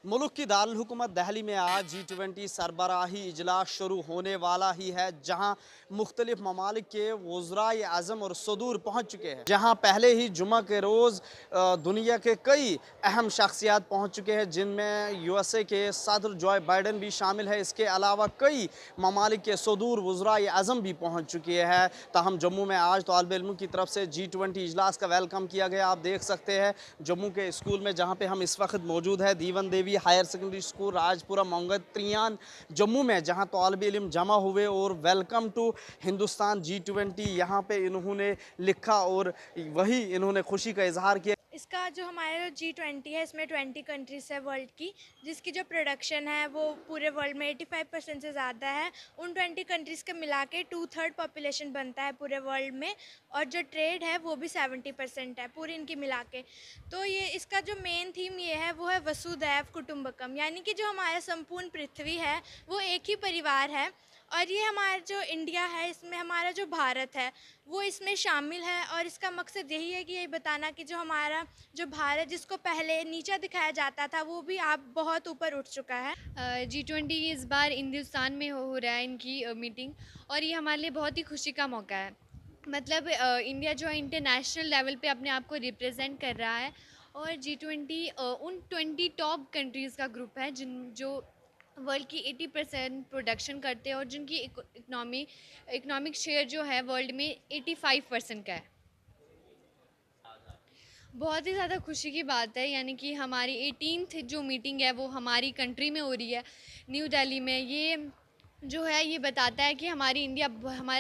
मुल्क की दारुल हुकूमत दहली में आज G20 सरबराही इजलास शुरू होने वाला ही है, जहाँ मुख्तलिफ ममालिक के वज़राए आज़म और सदूर पहुँच चुके हैं। जहाँ पहले ही जुमा के रोज़ दुनिया के कई अहम शख्सियात पहुँच चुके हैं, जिनमें USA के सदर जो बाइडन भी शामिल है। इसके अलावा कई ममालिक के सदूर वज़राए आज़म भी पहुँच चुके हैं। ताहम जम्मू में आज तालिब इल्मों की तरफ से G20 इजलास का वेलकम किया गया। आप देख सकते हैं जम्मू के स्कूल में, जहाँ पे हम इस वक्त मौजूद है, Dewan Devi higher secondary school Rajpura Mongat Triyan Jammu में, जहां तालिब इल्म जमा हुए और वेलकम टू हिंदुस्तान G20 यहाँ पे इन्होंने लिखा और वही इन्होंने खुशी का इजहार किया। इसका जो हमारा G20 है, इसमें 20 कंट्रीज़ है वर्ल्ड की, जिसकी जो प्रोडक्शन है वो पूरे वर्ल्ड में 85% से ज़्यादा है। उन 20 कंट्रीज़ के मिला के 2/3 पॉपुलेशन बनता है पूरे वर्ल्ड में, और जो ट्रेड है वो भी 70% है पूरी इनकी मिला के। तो ये इसका जो मेन थीम ये है वो है वसुधैव कुटुंबकम, यानी कि जो हमारा संपूर्ण पृथ्वी है वो एक ही परिवार है। और ये हमारा जो इंडिया है, इसमें हमारा जो भारत है वो इसमें शामिल है, और इसका मकसद यही है कि ये बताना कि जो हमारा जो भारत, जिसको पहले नीचा दिखाया जाता था, वो भी अब बहुत ऊपर उठ चुका है। G20 इस बार हिंदुस्तान में हो रहा है इनकी मीटिंग, और ये हमारे लिए बहुत ही खुशी का मौका है। मतलब इंडिया जो है इंटरनेशनल लेवल पे अपने आप को रिप्रेजेंट कर रहा है, और G20 उन 20 टॉप कंट्रीज़ का ग्रुप है जो वर्ल्ड की 80% प्रोडक्शन करते हैं, और जिनकी इकोनॉमिक शेयर जो है वर्ल्ड में 85% का है। बहुत ही ज़्यादा खुशी की बात है, यानी कि हमारी 18th जो मीटिंग है वो हमारी कंट्री में हो रही है, न्यू दिल्ली में। ये जो है ये बताता है कि हमारा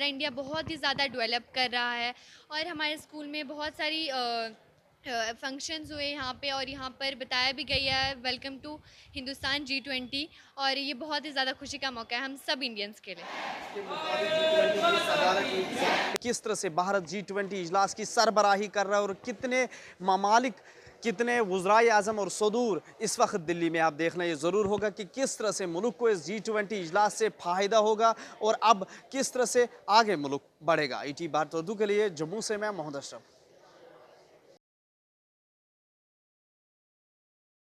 इंडिया बहुत ही ज़्यादा डेवलप कर रहा है, और हमारे स्कूल में बहुत सारी फंक्शंस हुए यहाँ पे, और यहाँ पर बताया भी गया है वेलकम टू हिंदुस्तान G20, और ये बहुत ही ज़्यादा खुशी का मौका है हम सब इंडियंस के लिए। किस तरह से भारत G20 इजलास की सरबराही कर रहा है और कितने ममालिक, कितने वज़राए आज़म और सदूर इस वक्त दिल्ली में, आप देखना ये ज़रूर होगा कि किस तरह से मुल्क को इस G20 इजलास से फ़ायदा होगा और अब किस तरह से आगे मुल्क बढ़ेगा। ET भारत उर्दू के लिए जम्मू से मैं मोहम्मद अशरफ।